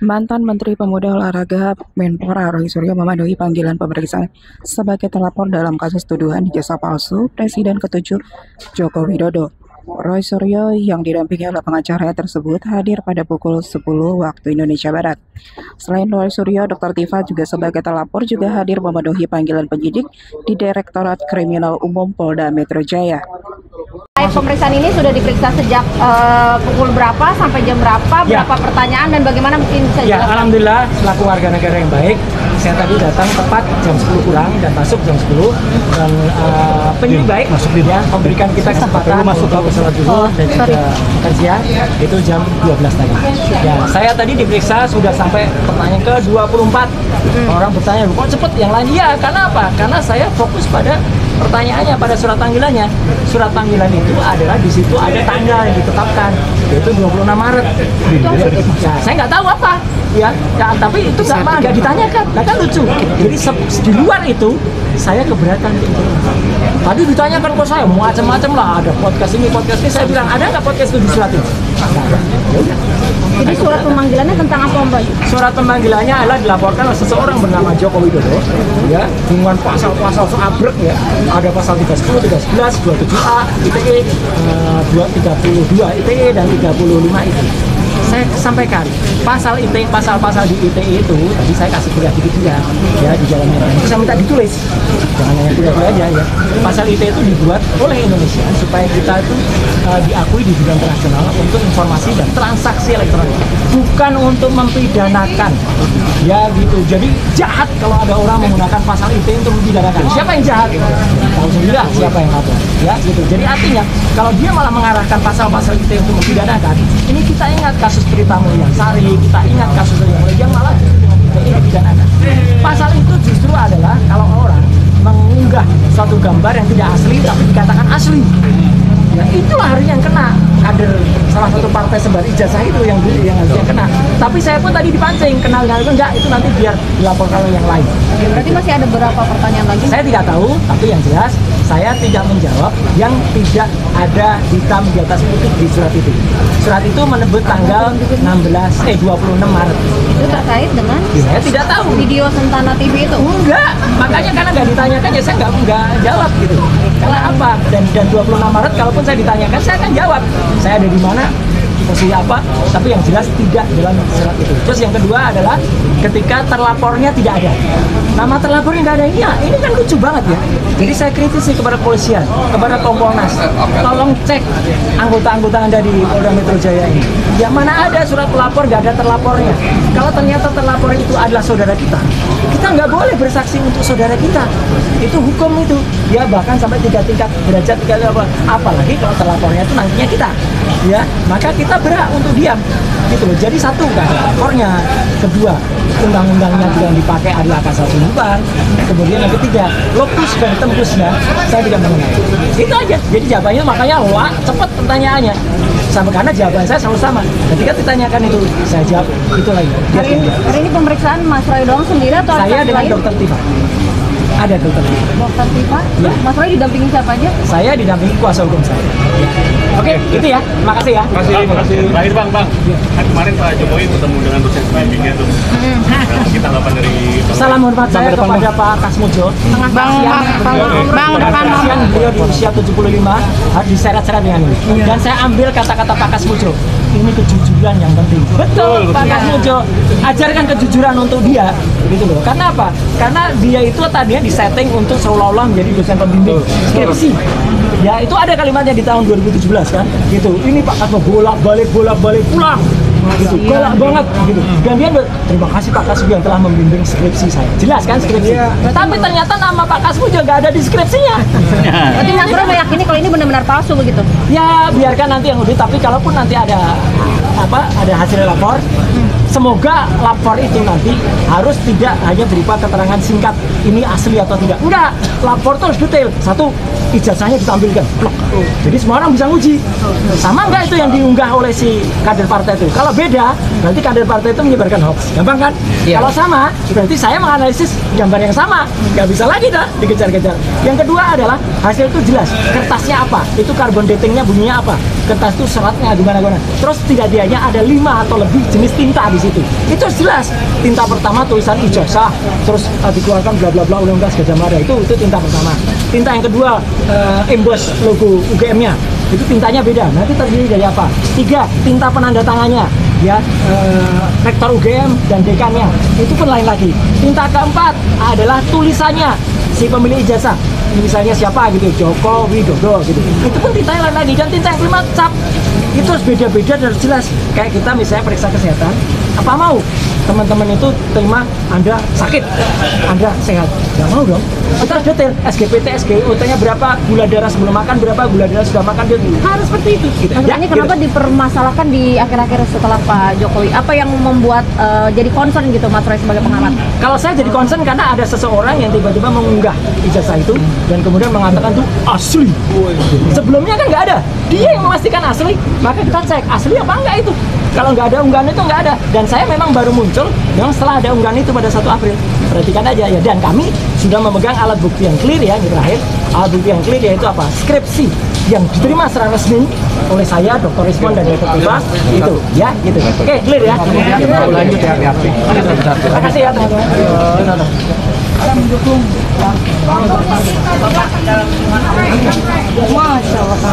Mantan Menteri Pemuda Olahraga Menpora Roy Suryo memenuhi panggilan pemeriksaan sebagai terlapor dalam kasus tuduhan ijazah palsu Presiden ke-7 Joko Widodo. Roy Suryo yang didampingi oleh pengacara tersebut hadir pada pukul 10 waktu Indonesia Barat. Selain Roy Suryo, Dr. Tifa juga sebagai terlapor juga hadir memenuhi panggilan penyidik di Direktorat Kriminal Umum Polda Metro Jaya. Pemeriksaan ini sudah diperiksa sejak pukul berapa sampai jam berapa, berapa pertanyaan dan bagaimana mungkin bisa jelaskan? Alhamdulillah selaku warga negara yang baik, saya tadi datang tepat jam 10 kurang dan masuk jam 10 dan penyidik baik memberikan kita kesempatan masuk ke pesawat dulu dan juga makan siang itu jam 12 tadi. Ya, saya tadi diperiksa sudah sampai pertanyaan ke 24. Orang bertanya, kok cepet yang lain? Iya, karena apa? Karena saya fokus pada pertanyaannya, pada surat panggilannya. Surat panggilan itu adalah di situ ada tanggal yang ditetapkan, yaitu 26 Maret. Ya, saya nggak tahu apa, ya tapi itu nggak ditanyakan. Nah kan lucu. Jadi di luar itu saya keberatan. Tadi ditanyakan kok saya macam-macam lah, ada podcast ini, saya bilang ada nggak podcast itu di surat itu? Jadi surat pemanggilannya tentang apa, Mbak? Surat pemanggilannya adalah dilaporkan oleh seseorang bernama Joko Widodo, ya, dengan pasal-pasal seabrek ya. Ada pasal 310, 311, 27A, ITE, 232 ITE dan 35 ITE. Saya sampaikan pasal ITE, pasal-pasal di ITE itu tadi saya kasih kuliah dikit juga ya di dalamnya. Itu saya minta ditulis, jangan hanya kuliah aja ya. Pasal ITE itu dibuat oleh Indonesia supaya kita itu diakui di dunia internasional untuk informasi dan transaksi elektronik, bukan untuk mempidanakan ya gitu. Jadi jahat kalau ada orang menggunakan pasal ITE untuk mempidanakan. Siapa yang jahat? Tahu sendiri lah siapa yang lapor ya gitu. Jadi artinya kalau dia malah mengarahkan pasal-pasal ITE untuk mempidanakan, ini kita ingat kasus Prita Mulyansari, kita ingat kasus yang malah dengan ITE dipidanakan. Pasal itu justru adalah kalau orang mengunggah suatu gambar yang tidak asli tapi dikatakan asli. Ya itulah harusnya yang kena, kader salah satu partai sebar ijazah itu yang harusnya kena. Tapi saya pun tadi dipancing, kenal itu enggak, itu nanti biar dilaporkan oleh yang lain. Berarti masih ada beberapa pertanyaan lagi? Saya tidak tahu, tapi yang jelas saya tidak menjawab yang tidak ada hitam di atas putih di surat itu. Surat itu menyebut tanggal 26 Maret. Itu terkait dengan? Saya tidak tahu. Video Sentana TV itu? Enggak, makanya karena nggak ditanyakan ya saya nggak jawab gitu. Karena apa? Dan 26 Maret kalaupun saya ditanyakan saya akan jawab. Saya ada di mana, posisi apa, tapi yang jelas tidak dalam surat itu. Terus yang kedua adalah ketika terlapornya tidak ada. Nama terlapornya nggak ada, ini kan lucu banget ya. Jadi saya kritisi kepada kepolisian, kepada Kompolnas, tolong cek anggota-anggota Anda di Polda Metro Jaya ini. Yang mana ada surat pelapor, nggak ada terlapornya. Kalau ternyata terlapor itu adalah saudara kita nggak boleh bersaksi untuk saudara kita. Itu hukum itu. Ya bahkan sampai 3 tingkat derajat, apalagi kalau terlapornya itu nantinya kita. Ya, maka kita berhak untuk diam. Gitu loh. Jadi satu, nggak ada lapornya. Kedua, undang-undangnya yang dipakai adalah pasal penyimpan. Kemudian yang ketiga, lokus dan tembusnya saya tidak mengenal. Itu aja. Jadi jawabannya makanya wah cepet pertanyaannya. Sama karena jawaban saya selalu sama. Ketika ditanyakan itu saya jawab itu lagi. Hari ini pemeriksaan Mas Roy doang sendiri atau saya dengan Dokter Tifa? Ada Dokter Tifa. Dokter Tifa? Ya. Mas Roy didampingi siapa aja? Saya didampingi kuasa hukum saya. Ya. Oke, itu ya. Makasih ya. Makasih. Terakhir Bang. Kan kemarin Pak Jokowi bertemu dengan dosen pembimbingnya tuh. Kita tanggapan dari salam hormat saya kepada Pak Kasmujo. Bang, beliau di usia 75 harus diseret-seret dengan ini. Dan saya ambil kata-kata Pak Kasmujo. Ini kejujuran yang penting. Betul, Pak Kasmujo. Ajarkan kejujuran untuk dia, gitu loh. Karena apa? Karena dia itu tadinya disetting untuk seolah-olah menjadi dosen pembimbing skripsi. Ya itu ada kalimatnya di tahun 2017 kan, gitu. Ini Pak Kasmo bolak-balik pulang. Gitu, galak banget gitu. Dan dia terima kasih Pak Kasmo yang telah membimbing skripsi saya. Jelas kan skripsi. Tapi ternyata nama Pak Kasmo juga nggak ada di skripsinya. Berarti Mas Roy meyakini kalau ini benar-benar palsu begitu? Ya biarkan nanti yang audit. Tapi kalaupun nanti ada hasil lapor, semoga lapor itu nanti harus tidak hanya berupa keterangan singkat ini asli atau tidak. Enggak, lapor itu harus detail. Satu, ijazahnya ditampilkan. Jadi semua orang bisa nguji. Sama enggak itu yang diunggah oleh si kader partai itu? Kalau beda, berarti kader partai itu menyebarkan hoax. Gampang kan? Kalau sama, berarti saya menganalisis gambar yang sama. Nggak bisa lagi dah dikejar-kejar. Yang kedua adalah hasil itu jelas. Kertasnya apa? Itu carbon datingnya bunyinya apa? kertas itu seratnya gimana. Terus setidaknya ada 5 atau lebih jenis tinta di situ. Itu jelas. Tinta pertama tulisan ijazah, terus dikeluarkan bla bla bla Universitas Gadjah Mada, itu tinta pertama. Tinta yang kedua emboss logo UGM-nya. Itu tintanya beda. Nanti terdiri dari apa? 3, tinta penanda tangannya. Ya, rektor UGM dan dekannya. Itu pun lain lagi. Tinta keempat adalah tulisannya si pemilik ijazah. Misalnya siapa gitu, Joko Widodo gitu. Itu pun tinta yang lain lagi. Dan tinta yang kelima cap. Itu harus beda-beda dan jelas. Kayak kita misalnya periksa kesehatan, apa mau teman-teman itu terima Anda sakit, Anda sehat? Nggak mau dong. Kita harus detail, SGPT, SGOT-nya berapa, gula darah sebelum makan berapa, gula darah sudah makan, harus seperti itu. Gitu. Makanya kenapa dipermasalahkan di akhir-akhir setelah Pak Jokowi? Apa yang membuat jadi concern gitu Mas Roy sebagai pengamat? Kalau saya jadi concern karena ada seseorang yang tiba-tiba mengunggah ijazah itu dan kemudian mengatakan itu asli. Sebelumnya kan nggak ada. Dia yang memastikan asli. Maka kita cek asli apa enggak itu. Kalau nggak ada unggahan itu nggak ada. Dan saya memang baru muncul memang setelah ada unggahan itu pada 1 April. Perhatikan aja ya. Dan kami sudah memegang alat bukti yang clear ya, ini terakhir. Alat bukti yang clear yaitu apa? Skripsi yang diterima secara resmi oleh saya, Dr. Rismon dan Dr. Tibas itu ya gitu. Oke, clear ya. Lanjut ya, Terima kasih ya teman-teman. Mendukung. Masya Allah.